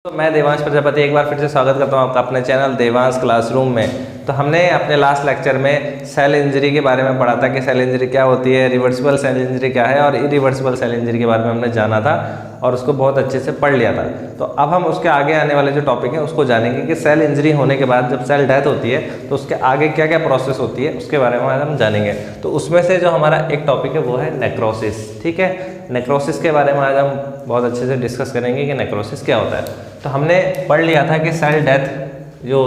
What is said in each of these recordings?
तो मैं देवांश प्रजापति एक बार फिर से स्वागत करता हूं आपका अपने चैनल देवांश क्लासरूम में। तो हमने अपने लास्ट लेक्चर में सेल इंजरी के बारे में पढ़ा था कि सेल इंजरी क्या होती है, रिवर्सिबल सेल इंजरी क्या है और इरिवर्सिबल सेल इंजरी के बारे में हमने जाना था और उसको बहुत अच्छे से पढ़ लिया था। तो अब हम उसके आगे आने वाले जो टॉपिक है उसको जानेंगे कि सेल इंजरी होने के बाद जब सेल डेथ होती है तो उसके आगे क्या क्या प्रोसेस होती है उसके बारे में आज हम जानेंगे। तो उसमें से जो हमारा एक टॉपिक है वो है नेक्रोसिस। ठीक है, नेक्रोसिस के बारे में आज हम बहुत अच्छे से डिस्कस करेंगे कि नेक्रोसिस क्या होता है। तो हमने पढ़ लिया था कि सेल डेथ जो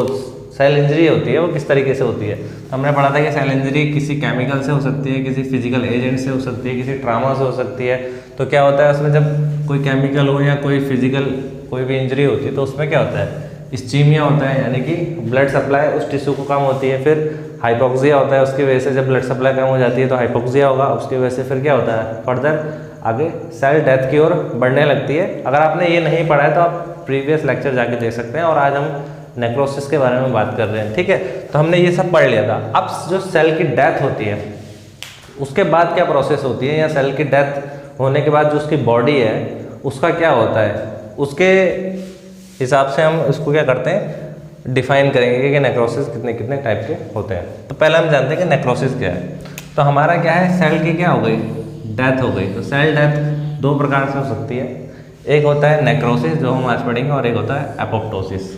सेल इंजरी होती है वो किस तरीके से होती है। तो हमने पढ़ा था कि सेल इंजरी किसी केमिकल से हो सकती है, किसी फिजिकल एजेंट से हो सकती है, किसी ट्रामा से हो सकती है। तो क्या होता है उसमें, जब कोई केमिकल हो या कोई फिजिकल कोई भी इंजरी होती है तो उसमें क्या होता है, इस्चीमिया होता है, यानी कि ब्लड सप्लाई उस टिश्यू को कम होती है। फिर हाइपोक्सिया होता है, उसकी वजह से जब ब्लड सप्लाई कम हो जाती है तो हाइपोक्सिया होगा, उसकी वजह से फिर क्या होता है, फर्दर आगे सेल डेथ की ओर बढ़ने लगती है। अगर आपने ये नहीं पढ़ा है तो आप प्रीवियस लेक्चर जाके देख सकते हैं। और आज हम नेक्रोसिस के बारे में बात कर रहे हैं। ठीक है, तो हमने ये सब पढ़ लिया था। अब जो सेल की डेथ होती है उसके बाद क्या प्रोसेस होती है, या सेल की डेथ होने के बाद जो उसकी बॉडी है उसका क्या होता है, उसके हिसाब से हम इसको क्या करते हैं, डिफाइन करेंगे कि नेक्रोसिस कितने कितने टाइप के होते हैं। तो पहले हम जानते हैं कि नेक्रोसिस क्या है। तो हमारा क्या है, सेल की क्या हो गई, डेथ हो गई। तो सेल डेथ दो प्रकार से हो सकती है, एक होता है नेक्रोसिस जो हम आज पढ़ेंगे और एक होता है एपोप्टोसिस।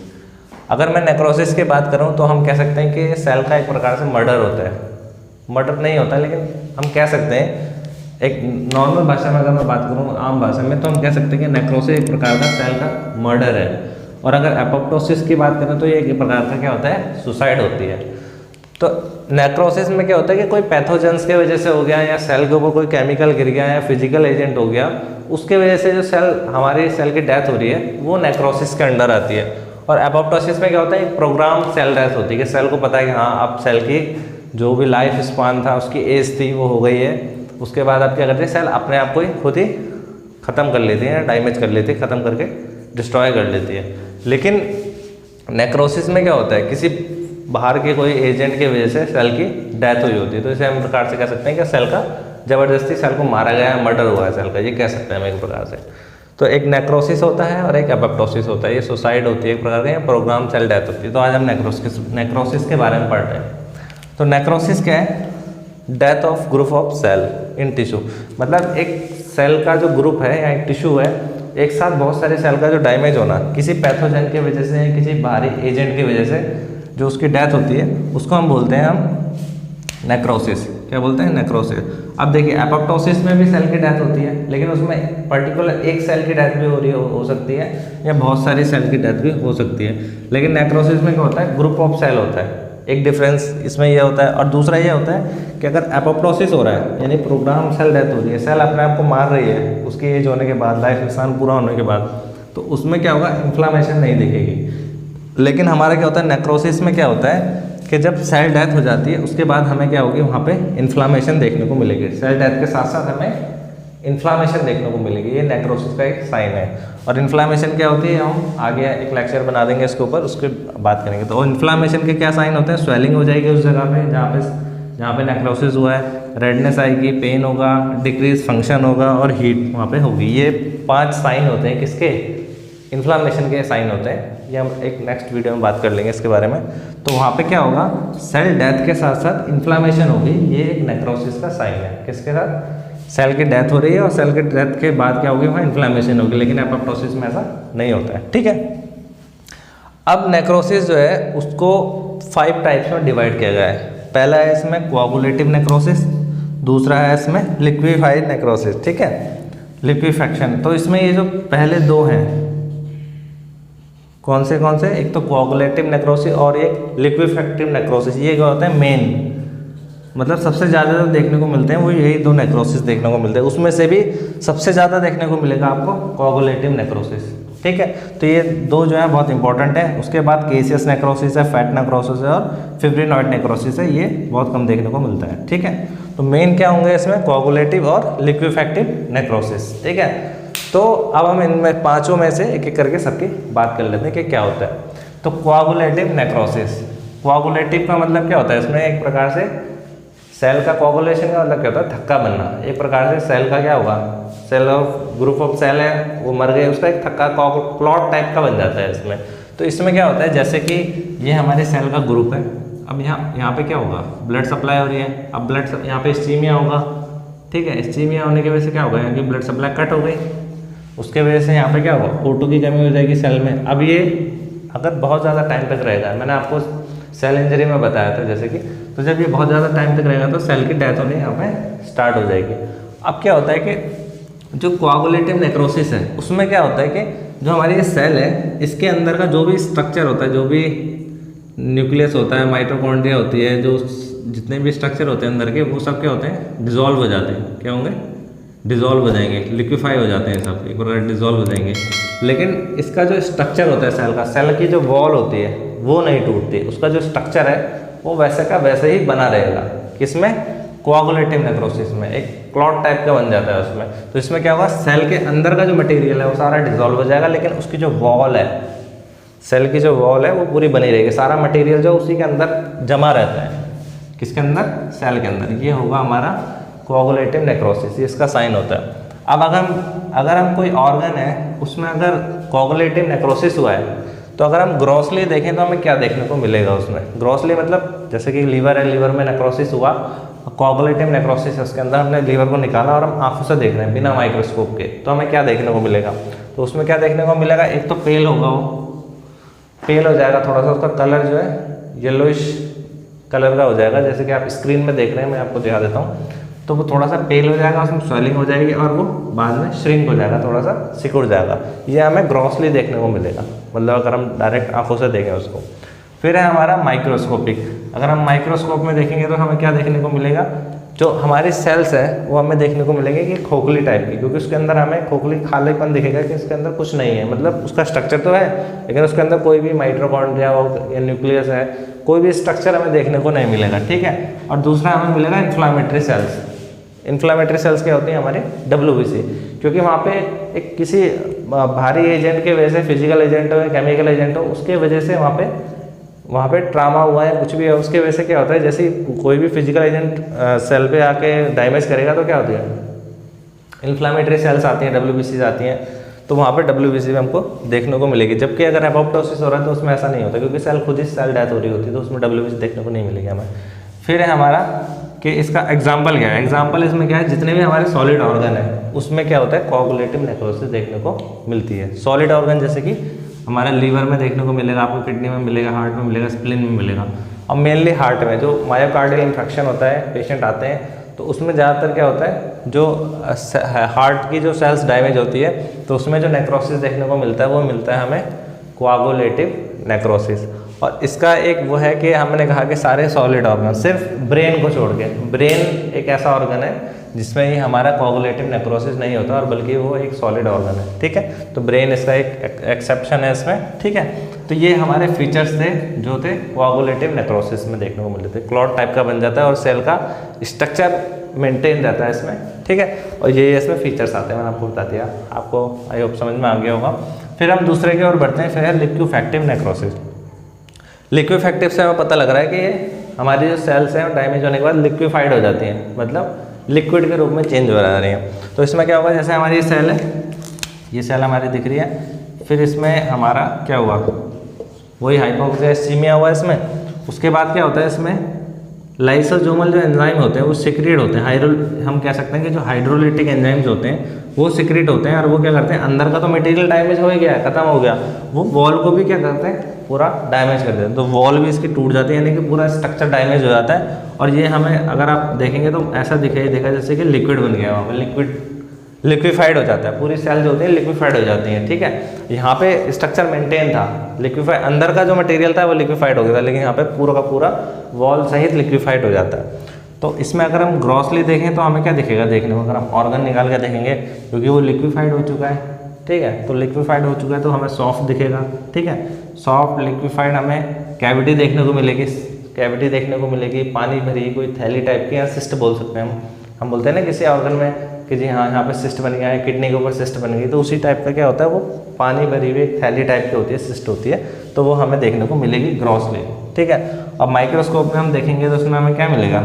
अगर मैं नेक्रोसिस की बात करूं तो हम कह सकते हैं कि सेल का एक प्रकार से मर्डर होता है। मर्डर नहीं होता लेकिन हम कह सकते हैं, एक नॉर्मल भाषा में अगर मैं बात करूं आम भाषा में, तो हम कह सकते हैं कि नेक्रोसिस एक प्रकार का सेल का मर्डर है। और अगर एपोप्टोसिस की बात करें तो ये एक प्रकार का क्या होता है, सुसाइड होती है। तो नेक्रोसिस में क्या होता है कि कोई पैथोजेंस की वजह से हो गया, या सेल के ऊपर कोई केमिकल गिर गया, या फिजिकल एजेंट हो गया, उसके वजह से जो सेल हमारी सेल की डेथ हो रही है वो नेक्रोसिस के अंडर आती है। और एपोप्टोसिस में क्या होता है, एक प्रोग्राम सेल डेथ होती है कि सेल को पता है कि हाँ अब सेल की जो भी लाइफ स्पान था, उसकी एज थी, वो हो गई है। उसके बाद आप क्या करते हैं, सेल अपने आप को ही खुद ही ख़त्म कर लेती है, डैमेज कर लेती है, ख़त्म करके डिस्ट्रॉय कर लेती है। लेकिन नेक्रोसिस में क्या होता है, किसी बाहर के कोई एजेंट की वजह से सेल की डेथ हुई होती है। तो इसे हम प्रकार से कह सकते हैं कि सेल का ज़बरदस्ती सेल को मारा गया है, मर्डर हुआ है सेल का, ये कह सकते हैं हम एक प्रकार से। तो एक नेक्रोसिस होता है और एक एपोप्टोसिस होता है। ये सुसाइड होती है एक प्रकार की, प्रोग्राम सेल डेथ होती है। तो आज हम नेक्रोसिस के बारे में पढ़ रहे हैं। तो नेक्रोसिस क्या है, death of group of cell in tissue. मतलब एक सेल का जो ग्रुप है या एक टिश्यू है, एक साथ बहुत सारे सेल का जो डैमेज होना किसी पैथोजन की वजह से, किसी बाहरी एजेंट की वजह से जो उसकी डेथ होती है उसको हम बोलते हैं हम नेक्रोसिस। क्या बोलते हैं, नेक्रोसिस। अब देखिए एपोप्टोसिस में भी सेल की डेथ होती है, लेकिन उसमें पर्टिकुलर एक सेल की डेथ भी हो सकती है, या बहुत सारी सेल की डेथ भी हो सकती है। लेकिन नेक्रोसिस में क्या होता है, ग्रुप ऑफ सेल होता है। एक डिफरेंस इसमें यह होता है। और दूसरा ये होता है कि अगर एपोप्टोसिस हो रहा है, यानी प्रोग्राम सेल डेथ हो रही है, सेल अपने आप को मार रही है उसकी एज होने के बाद, लाइफ स्पान पूरा होने के बाद, तो उसमें क्या होगा, इन्फ्लामेशन नहीं दिखेगी। लेकिन हमारा क्या होता है, नेक्रोसिस में क्या होता है कि जब सेल डेथ हो जाती है उसके बाद हमें क्या होगी, वहाँ पे इन्फ्लामेशन देखने को मिलेगी। सेल डेथ के साथ साथ हमें इन्फ्लामेशन देखने को मिलेगी। ये नेक्रोसिस का एक साइन है। और इन्फ्लामेशन क्या होती है, हम आगे एक लेक्चर बना देंगे इसके ऊपर, उसके बात करेंगे। तो इन्फ्लामेशन के क्या साइन होते हैं, स्वेलिंग हो जाएगी उस जगह पे जहाँ पे नेक्रोसिस हुआ है, रेडनेस आएगी, पेन होगा, डिक्रीज फंक्शन होगा और हीट वहाँ पे होगी। ये 5 साइन होते हैं किसके, इन्फ्लामेशन के साइन होते हैं। ये हम एक नेक्स्ट वीडियो में बात कर लेंगे इसके बारे में। तो वहाँ पे क्या होगा, सेल डेथ के साथ साथ इन्फ्लामेशन होगी। ये एक नेक्रोसिस का साइन है। किसके साथ, सेल की डेथ हो रही है और सेल की डेथ के बाद क्या होगी, वहाँ इन्फ्लामेशन होगी। लेकिन एपोप्टोसिस में ऐसा नहीं होता है। ठीक है, अब नेक्रोसिस जो है उसको 5 टाइप्स में डिवाइड किया गया है। पहला है इसमें कोआगुलेटिव नेक्रोसिस, दूसरा है इसमें लिक्विफाइड नेक्रोसिस। ठीक है, लिक्विफेक्शन। तो इसमें ये जो पहले दो हैं, कौन से, एक तो कोआगुलेटिव नेक्रोसिस और एक लिक्विफेक्टिव नेक्रोसिस। ये क्या होते हैं, मेन मतलब सबसे ज़्यादा जो देखने को मिलते हैं वो यही 2 नेक्रोसिस देखने को मिलते हैं। उसमें से भी सबसे ज़्यादा देखने को मिलेगा आपको कोआगुलेटिव नेक्रोसिस। ठीक है, तो ये 2 जो है बहुत इंपॉर्टेंट है। उसके बाद केसियस नेक्रोसिस है, फैट नेक्रोसिस है और फिब्रिनॉइड नेक्रोसिस है। ये बहुत कम देखने को मिलता है। ठीक है, तो मेन क्या होंगे इसमें, कोआगुलेटिव और लिक्विफेक्टिव नेक्रोसिस। ठीक है, तो अब हम इनमें 5 में से एक एक करके सबकी बात कर लेते हैं कि क्या होता है। तो कोआगुलेटिव नेक्रोसिस, कोआगुलेटिव का मतलब क्या होता है, इसमें एक प्रकार से सेल का कोआगुलेशन का मतलब क्या होता है, थक्का बनना। एक प्रकार से सेल का क्या होगा, cell of group of cell है वो मर गए, उसका एक थक्का क्लॉट टाइप का बन जाता है इसमें। तो इसमें क्या होता है, जैसे कि ये हमारे सेल का ग्रुप है, अब यहाँ पे क्या होगा, ब्लड सप्लाई हो रही है, अब ब्लड यहाँ पे स्टीमिया होगा, ठीक है। स्टीमिया होने की वजह से क्या होगा, यहाँ की ब्लड सप्लाई कट हो गई, उसके वजह से यहाँ पे क्या होगा, O2 की कमी हो जाएगी सेल में। अब ये अगर बहुत ज़्यादा टाइम तक रहेगा, मैंने आपको सेल इंजरी में बताया था जैसे कि, तो जब ये बहुत ज़्यादा टाइम तक रहेगा तो सेल की डेथ होनी यहाँ पे स्टार्ट हो जाएगी। अब क्या होता है कि जो कोआगुलेटिव नेक्रोसिस है उसमें क्या होता है कि जो हमारी ये सेल है इसके अंदर का जो भी स्ट्रक्चर होता है, जो भी न्यूक्लियस होता है, माइटोकॉन्ड्रिया होती है, जो जितने भी स्ट्रक्चर होते हैं अंदर के, वो सब क्या होते हैं, डिजोल्व हो जाते हैं। क्या होंगे, डिजोल्व हो जाएंगे, लिक्विफाई हो जाते हैं सब, एक बार डिजोल्व हो जाएंगे। लेकिन इसका जो स्ट्रक्चर होता है सेल का, सेल की जो वॉल होती है वो नहीं टूटती, उसका जो स्ट्रक्चर है वो वैसे का वैसे ही बना रहेगा। किसमें, कोआगुलेटिव नेक्रोसिस में एक क्लॉट टाइप का बन जाता है उसमें। तो इसमें क्या होगा, सेल के अंदर का जो मटेरियल है वो सारा डिजोल्व हो जाएगा, लेकिन उसकी जो वॉल है, सेल की जो वॉल है वो पूरी बनी रहेगी, सारा मटेरियल जो उसी के अंदर जमा रहता है। किसके अंदर, सेल के अंदर। ये होगा हमारा कोआगुलेटिव नेक्रोसिस, ये इसका साइन होता है। अब अगर हम कोई ऑर्गन है उसमें अगर कोआगुलेटिव नेक्रोसिस हुआ है, तो अगर हम ग्रॉसली देखें तो हमें क्या देखने को मिलेगा उसमें। ग्रॉसली मतलब जैसे कि लीवर है, लीवर में नेक्रोसिस हुआ, कोआगुलेटिव नेक्रोसिस है, उसके अंदर हमने लीवर को निकाला और हम आंखों से देख रहे हैं बिना माइक्रोस्कोप के, तो हमें क्या देखने को मिलेगा। तो उसमें क्या देखने को मिलेगा, एक तो पेल होगा, वो पेल हो जाएगा थोड़ा सा, उसका कलर जो है येलोइश कलर का हो जाएगा, जैसे कि आप स्क्रीन में देख रहे हैं, मैं आपको दिखा देता हूँ। तो वो थोड़ा सा पेल हो जाएगा, उसमें स्वेलिंग हो जाएगी और वो बाद में श्रिंक हो जाएगा, थोड़ा सा सिकुड़ जाएगा। ये हमें ग्रॉसली देखने को मिलेगा, मतलब अगर हम डायरेक्ट आंखों से देखें उसको। फिर है हमारा माइक्रोस्कोपिक। अगर हम माइक्रोस्कोप में देखेंगे तो हमें क्या देखने को मिलेगा, जो हमारी सेल्स है वो हमें देखने को मिलेंगे कि खोखली टाइप की, क्योंकि उसके अंदर हमें खोखली खालीपन दिखेगा कि इसके अंदर कुछ नहीं है, मतलब उसका स्ट्रक्चर तो है लेकिन उसके अंदर कोई भी माइटोकॉन्ड्रिया या न्यूक्लियस है, कोई भी स्ट्रक्चर हमें देखने को नहीं मिलेगा, ठीक है। और दूसरा हमें मिलेगा इन्फ्लामेटरी सेल्स। इन्फ्लामेटरी सेल्स क्या होती हैं, हमारे WBC, क्योंकि वहाँ पे एक किसी भारी एजेंट के वजह से, फिजिकल एजेंट हो या केमिकल एजेंट हो, उसके वजह से वहाँ पे ट्रामा हुआ है, कुछ भी है, उसके वजह से क्या होता है, जैसे कोई भी फिजिकल एजेंट सेल पे आके डैमेज करेगा तो क्या होती है, इन्फ्लामेटरी सेल्स आती हैं, WBCs आती हैं, तो वहाँ पे WBC में हमको देखने को मिलेगी। जबकि अगर एपोप्टोसिस हो रहा है तो उसमें ऐसा नहीं होता, क्योंकि सेल खुद ही सेल डेथ हो रही होती है, तो उसमें WBC देखने को नहीं मिलेगी हमें। फिर है हमारा कि इसका एग्जाम्पल क्या है, एग्जाम्पल इसमें क्या है, जितने भी हमारे सॉलिड ऑर्गन है उसमें क्या होता है, कोआगुलेटिव नेक्रोसिस देखने को मिलती है। सॉलिड ऑर्गन जैसे कि हमारे लीवर में देखने को मिलेगा, आपको किडनी में मिलेगा, हार्ट में मिलेगा, स्प्लीन में मिलेगा। और मेनली हार्ट में जो मायोकार्डियल इन्फेक्शन होता है, पेशेंट आते हैं तो उसमें ज़्यादातर क्या होता है, जो हार्ट की जो सेल्स डैमेज होती है तो उसमें जो नेक्रोसिस देखने को मिलता है वो मिलता है हमें कोआगुलेटिव नेक्रोसिस। और इसका एक वो है कि हमने कहा कि सारे सॉलिड ऑर्गन, सिर्फ ब्रेन को छोड़ के, ब्रेन एक ऐसा ऑर्गन है जिसमें ये हमारा कोआगुलेटिव नेक्रोसिस नहीं होता और बल्कि वो एक सॉलिड ऑर्गन है, ठीक है। तो ब्रेन इसका एक एक्सेप्शन है इसमें, ठीक है। तो ये हमारे फीचर्स थे जो थे कोआगुलेटिव नेक्रोसिस में देखने को मिलते थे। क्लॉट टाइप का बन जाता है और सेल का स्ट्रक्चर मेंटेन रहता है इसमें, ठीक है। और ये इसमें फीचर्स आते हैं, मैंने आपको बता दिया, आपको आई होप समझ में आ गया होगा। फिर हम दूसरे की ओर बढ़ते हैं, फिर है लिक्विफैक्टिव नेक्रोसिस। लिक्विफैक्टिव से हमें पता लग रहा है कि ये हमारी जो सेल्स हैं डैमेज होने के बाद लिक्विफाइड हो जाती हैं, मतलब लिक्विड के रूप में चेंज हो रही है। तो इसमें क्या होगा, जैसे हमारी सेल है, ये सेल हमारी दिख रही है, फिर इसमें हमारा क्या हुआ, वही हाइपोक्सिया हुआ इसमें। उसके बाद क्या होता है, इसमें लाइसोसोमल जो एंजाइम होते हैं वो सिक्रेट होते हैं, हम कह सकते हैं कि जो हाइड्रोलिटिक एंजाइम्स होते हैं वो सिक्रेट होते हैं, और वो क्या करते हैं, अंदर का तो मटेरियल डैमेज हो गया, खत्म हो गया, वो वॉल को भी क्या करते हैं, पूरा डैमेज कर देते हैं। तो वॉल भी इसकी टूट जाती है, यानी कि पूरा स्ट्रक्चर डैमेज हो जाता है। और ये हमें अगर आप देखेंगे तो ऐसा दिखाई देगा जैसे कि लिक्विड बन गया, वहाँ पर लिक्विफाइड हो जाता है, पूरी सेल जो होती है लिक्विफाइड हो जाती हैं, ठीक है। यहाँ पे स्ट्रक्चर मेंटेन था, लिक्विफाइड अंदर का जो मटेरियल था वो लिक्विफाइड हो गया था, लेकिन यहाँ पे पूरा का पूरा वॉल सहित लिक्विफाइड हो जाता है। तो इसमें अगर हम ग्रॉसली देखें तो हमें क्या दिखेगा देखने में, अगर हम ऑर्गन निकाल के देखेंगे, क्योंकि वो लिक्विफाइड हो चुका है, ठीक है। तो लिक्विफाइड हो चुका है तो हमें सॉफ्ट दिखेगा, ठीक है। सॉफ्ट लिक्विफाइड हमें कैविटी देखने को मिलेगी, कैविटी देखने को मिलेगी, पानी भरी कोई थैली टाइप की, या सिस्ट बोल सकते हैं हम बोलते हैं ना किसी ऑर्गन में कि जी हाँ यहाँ पे सिस्ट बन गया है, किडनी के ऊपर सिस्ट बन गई, तो उसी टाइप का क्या होता है, वो पानी भरी हुई एक थैली टाइप की होती है, सिस्ट होती है, तो वो हमें देखने को मिलेगी ग्रॉसली, ठीक है। अब माइक्रोस्कोप में हम देखेंगे तो उसमें हमें क्या मिलेगा,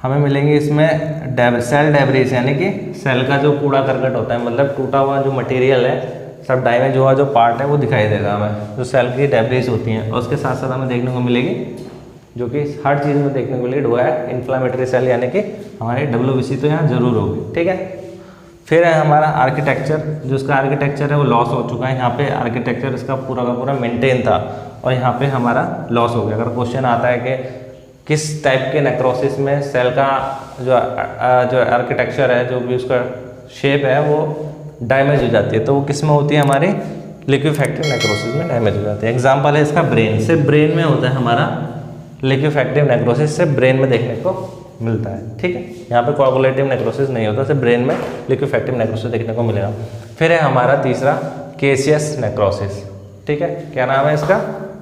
हमें मिलेंगे इसमें सेल डेब्रिस, यानी कि सेल का जो कूड़ा करकट होता है, मतलब टूटा हुआ जो मटेरियल है, सब डैमेज हुआ जो पार्ट है वो दिखाई देगा हमें, जो सेल की डेब्रिस होती हैं। और उसके साथ साथ हमें देखने को मिलेगी, जो कि हर चीज़ में देखने को मिलेगी, वो है इन्फ्लामेटरी सेल, यानी कि हमारी WBC तो यहाँ जरूर होगी, ठीक है। फिर है हमारा आर्किटेक्चर, जो इसका आर्किटेक्चर है वो लॉस हो चुका है। यहाँ पे आर्किटेक्चर इसका पूरा का पूरा मेंटेन था और यहाँ पे हमारा लॉस हो गया। अगर क्वेश्चन आता है कि किस टाइप के नेक्रोसिस में सेल का जो आर्किटेक्चर है, जो भी उसका शेप है, वो डैमेज हो जाती है, तो वो किस में होती है, हमारी लिक्विफैक्टिव नेक्रोसिस में डैमेज हो जाती है। एग्जाम्पल है इसका ब्रेन, से ब्रेन में होता है हमारा लिक्विफैक्टिव नेक्रोसिस, से ब्रेन में देखने को मिलता है, ठीक है। यहाँ पे कोआगुलेटिव नेक्रोसिस नहीं होता, सिर्फ ब्रेन में लिक्विफैक्टिव नेक्रोसिस देखने को मिलेगा। फिर है हमारा तीसरा केसियस नेक्रोसिस, ठीक है। क्या नाम है इसका,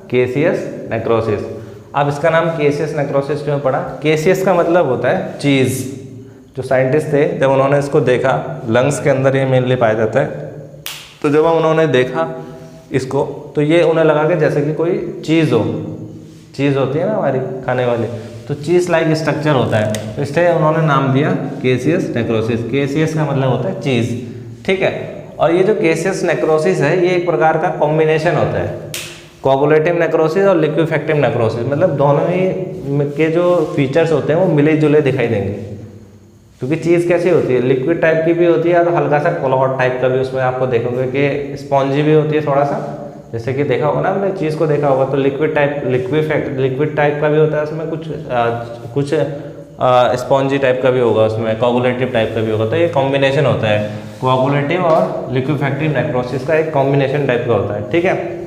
केसियस नेक्रोसिस। अब इसका नाम केसियस नेक्रोसिस क्यों पड़ा, केसियस का मतलब होता है चीज़। जो साइंटिस्ट थे जब उन्होंने इसको देखा, लंग्स के अंदर ये मेनली पाया जाता है, तो जब उन्होंने देखा इसको तो ये उन्हें लगा कि जैसे कि कोई चीज़ हो, चीज़ होती है ना हमारी खाने वाली, तो चीज़ लाइक स्ट्रक्चर होता है, तो इसलिए उन्होंने नाम दिया केसियस नेक्रोसिस। केसियस का मतलब होता है चीज़, ठीक है। और ये जो केसियस नेक्रोसिस है, ये एक प्रकार का कॉम्बिनेशन होता है, कोआगुलेटिव नेक्रोसिस और लिक्विफैक्टिव नेक्रोसिस, मतलब दोनों ही के जो फीचर्स होते हैं वो मिले जुले दिखाई देंगे। क्योंकि चीज़ कैसी होती है, लिक्विड टाइप की भी होती है और हल्का सा क्लॉट टाइप का भी उसमें आपको देखोगे कि स्पॉन्जी भी होती है थोड़ा सा, जैसे कि देखा होगा ना आपने चीज़ को देखा होगा, तो लिक्विड टाइप का भी होता है उसमें, कुछ स्पॉन्जी टाइप का भी होगा उसमें, कोआगुलेटिव टाइप का भी होगा। तो ये कॉम्बिनेशन होता है, कोआगुलेटिव और लिक्विफैक्टिव नेक्रोसिस का एक कॉम्बिनेशन टाइप का होता है, ठीक है।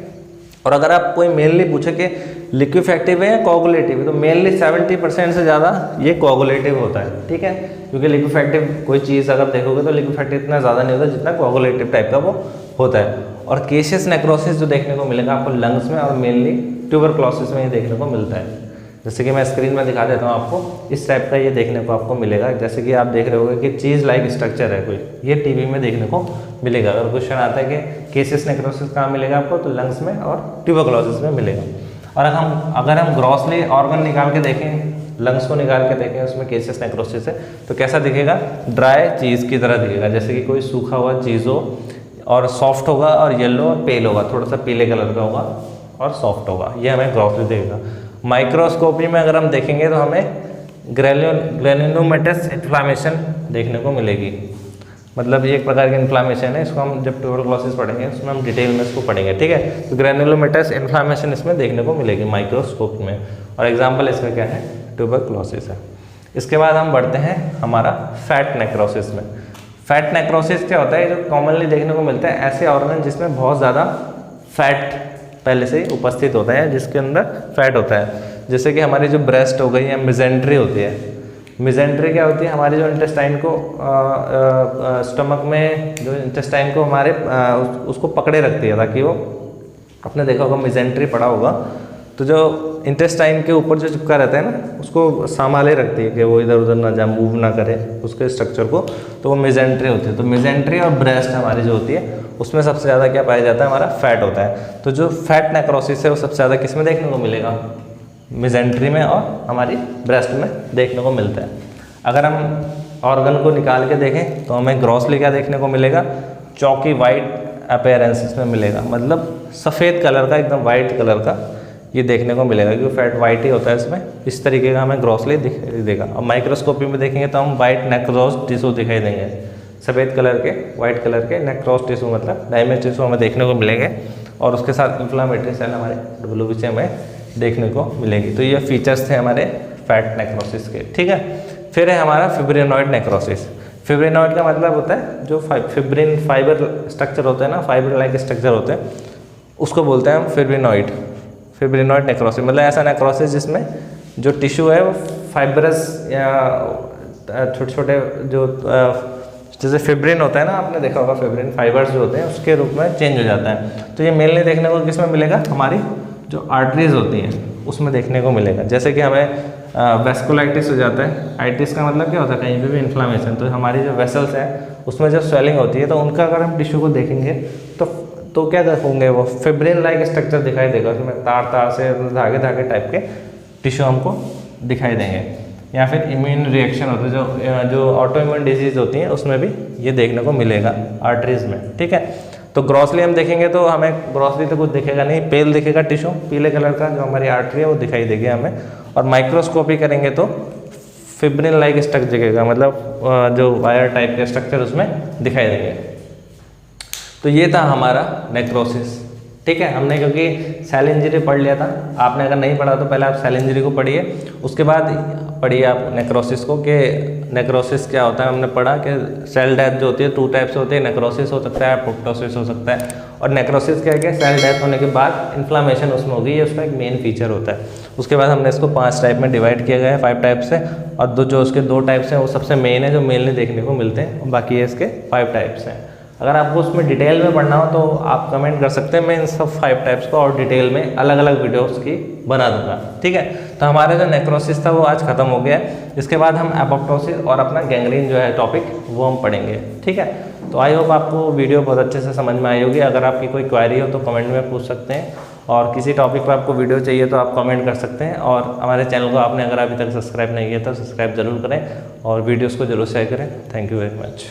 और अगर आप कोई मेनली पूछे कि लिक्विफैक्टिव है या कोआगुलेटिव है, तो मेनली 70% से ज़्यादा ये कोआगुलेटिव होता है, ठीक है। क्योंकि लिक्विफैक्टिव कोई चीज़ अगर देखोगे तो लिक्विफैक्टिव इतना ज़्यादा नहीं होता जितना कोआगुलेटिव टाइप का वो होता है। और केसियस नेक्रोसिस जो देखने को मिलेगा आपको लंग्स में और मेनली ट्यूबरक्लोसिस में ये देखने को मिलता है। जैसे कि मैं स्क्रीन में दिखा देता हूँ आपको, इस टाइप का ये देखने को आपको मिलेगा। जैसे कि आप देख रहे होगे कि चीज़ लाइक स्ट्रक्चर है कोई, ये टीबी में देखने को मिलेगा। अगर क्वेश्चन आता है कि केसियस नेक्रोसिस कहाँ मिलेगा आपको, तो लंग्स में और ट्यूबरक्लोसिस में मिलेगा। और अगर हम ग्रॉसली ऑर्गन निकाल के देखें, लंग्स को निकाल के देखें, उसमें केसियस नेक्रोसिस है, तो कैसा दिखेगा, ड्राई चीज़ की तरह दिखेगा, जैसे कि कोई सूखा हुआ चीज़ हो और सॉफ्ट होगा और येलो और पेल होगा, थोड़ा सा पीले कलर का होगा और सॉफ्ट होगा, ये हमें ग्रॉसली दिखेगा। माइक्रोस्कोपी में अगर हम देखेंगे तो हमें ग्रैन्युलोमेटस इन्फ्लामेशन देखने को मिलेगी। मतलब ये एक प्रकार की इन्फ्लामेशन है, इसको हम जब ट्यूबरक्लोसिस पढ़ेंगे उसमें हम डिटेल में इसको पढ़ेंगे, ठीक है। तो ग्रैन्युलोमेटस इन्फ्लामेशन इसमें देखने को मिलेगी माइक्रोस्कोप में, और एग्जाम्पल इसका क्या है, ट्यूबरक्लोसिस है। इसके बाद हम बढ़ते हैं हमारा फैट नेक्रोसिस में। फैट नेक्रोसिस क्या होता है, जो कॉमनली देखने को मिलता है ऐसे ऑर्गन जिसमें बहुत ज़्यादा फैट पहले से ही उपस्थित होता है, जिसके अंदर फैट होता है, जैसे कि हमारी जो ब्रेस्ट हो गई या मिजेंट्री होती है। मिजेंट्री क्या होती है, हमारे जो इंटेस्टाइन को स्टमक में जो इंटेस्टाइन को हमारे उसको पकड़े रखती है, ताकि वो, आपने देखा होगा मिजेंट्री पड़ा होगा, तो जो इंटेस्टाइन के ऊपर जो चिपका रहता है ना, उसको संभाले रखती है कि वो इधर उधर ना जाए, मूव ना करे उसके स्ट्रक्चर को, तो वो मिजेंट्री होती है। तो मिजेंट्री और ब्रेस्ट हमारी जो होती है उसमें सबसे ज़्यादा क्या पाया जाता है, हमारा फैट होता है। तो जो फैट नेक्रोसिस है वो सबसे ज़्यादा किस में देखने को मिलेगा, मिजेंट्री में और हमारी ब्रेस्ट में देखने को मिलता है। अगर हम ऑर्गन को निकाल के देखें तो हमें ग्रॉसली क्या देखने को मिलेगा, चौकी वाइट अपीयरेंस इसमें मिलेगा, मतलब सफ़ेद कलर का, एकदम वाइट कलर का ये देखने को मिलेगा, क्योंकि फैट वाइट ही होता है इसमें, इस तरीके का हमें ग्रॉसली देगा। और माइक्रोस्कोपी में देखेंगे तो हम वाइट नेक्रोस टिश्यू दिखाई देंगे, सफ़ेद कलर के, वाइट कलर के नेक्रोस टिश्यू, मतलब डैमेज टिश्यू हमें देखने को मिलेंगे, और उसके साथ इन्फ्लामेटरी सेल हमारे WBC में देखने को मिलेगी। तो ये फीचर्स थे हमारे फैट नेक्रोसिस के, ठीक है। फिर है हमारा फिब्रिनॉइड नेक्रोसिस। फिब्रिनॉइड का मतलब होता है जो फिब्रिन फाइबर स्ट्रक्चर होते हैं ना, फाइबर लाइक स्ट्रक्चर होते हैं, उसको बोलते हैं हम फिब्रिनॉइड। फिब्रिनॉइड नेक्रोसिस मतलब ऐसा नेक्रोसिस जिसमें जो टिश्यू है वो फाइबरस या छोटे छोटे जो जैसे फिब्रिन होता है ना, आपने देखा होगा फिब्रिन फाइबर्स जो होते हैं उसके रूप में चेंज हो जाता है। तो ये मेनली देखने को किस में मिलेगा, हमारी जो आर्टरीज होती हैं उसमें देखने को मिलेगा। जैसे कि हमें वेस्कुलाइटिस हो जाता है, आइटिस का मतलब क्या होता है, कहीं पे भी इन्फ्लामेशन, तो हमारी जो वेसल्स हैं उसमें जब स्वेलिंग होती है तो उनका अगर हम टिश्यू को देखेंगे तो क्या होंगे, वो फिब्रिन लाइक स्ट्रक्चर दिखाई देगा, उसमें तार तार से धागे धागे टाइप के टिश्यू हमको दिखाई देंगे। या फिर इम्यून रिएक्शन होता है, जो ऑटो इम्यून डिजीज़ होती हैं उसमें भी ये देखने को मिलेगा आर्टरीज में। ठीक है, तो ग्रॉसली हम देखेंगे तो हमें ग्रॉसली तो कुछ दिखेगा नहीं, पेल दिखेगा टिश्यू, पीले कलर का जो हमारी आर्टरी है वो दिखाई देगी हमें। और माइक्रोस्कोपी करेंगे तो फिब्रिन लाइक स्ट्रक्चर दिखेगा, मतलब जो वायर टाइप के स्ट्रक्चर उसमें दिखाई देंगे। तो ये था हमारा नेक्रोसिस। ठीक है, हमने क्योंकि सेल इंजरी पढ़ लिया था, आपने अगर नहीं पढ़ा तो पहले आप सेल इंजरी को पढ़िए, उसके बाद पढ़िए आप नेक्रोसिस को, कि नेक्रोसिस क्या होता है। हमने पढ़ा कि सेल डेथ जो होती है 2 टाइप से होती है, नेक्रोसिस हो सकता है, अपोप्टोसिस हो सकता है। और नेक्रोसिस क्या है कि सेल डेथ होने के बाद इन्फ्लामेशन उसमें होगी, ये उसका एक मेन फीचर होता है। उसके बाद हमने इसको 5 टाइप में डिवाइड किया गया है, 5 टाइप से, और जो उसके 2 टाइप्स हैं वो सबसे मेन है, जो मेनली देखने को मिलते हैं, और बाकी इसके 5 टाइप्स हैं। अगर आपको उसमें डिटेल में पढ़ना हो तो आप कमेंट कर सकते हैं, मैं इन सब 5 टाइप्स को और डिटेल में अलग अलग वीडियोस की बना दूंगा। ठीक है, तो हमारा जो नेक्रोसिस था वो आज खत्म हो गया है। इसके बाद हम एपोप्टोसिस और अपना गैंग्रीन जो है टॉपिक वो हम पढ़ेंगे। ठीक है, तो आई होप आपको वीडियो बहुत अच्छे से समझ में आई होगी। अगर आपकी कोई क्वेरी हो तो कमेंट में पूछ सकते हैं, और किसी टॉपिक पर आपको वीडियो चाहिए तो आप कमेंट कर सकते हैं। और हमारे चैनल को आपने अगर अभी तक सब्सक्राइब नहीं किया तो सब्सक्राइब जरूर करें, और वीडियोज़ को जरूर शेयर करें। Thank you very much.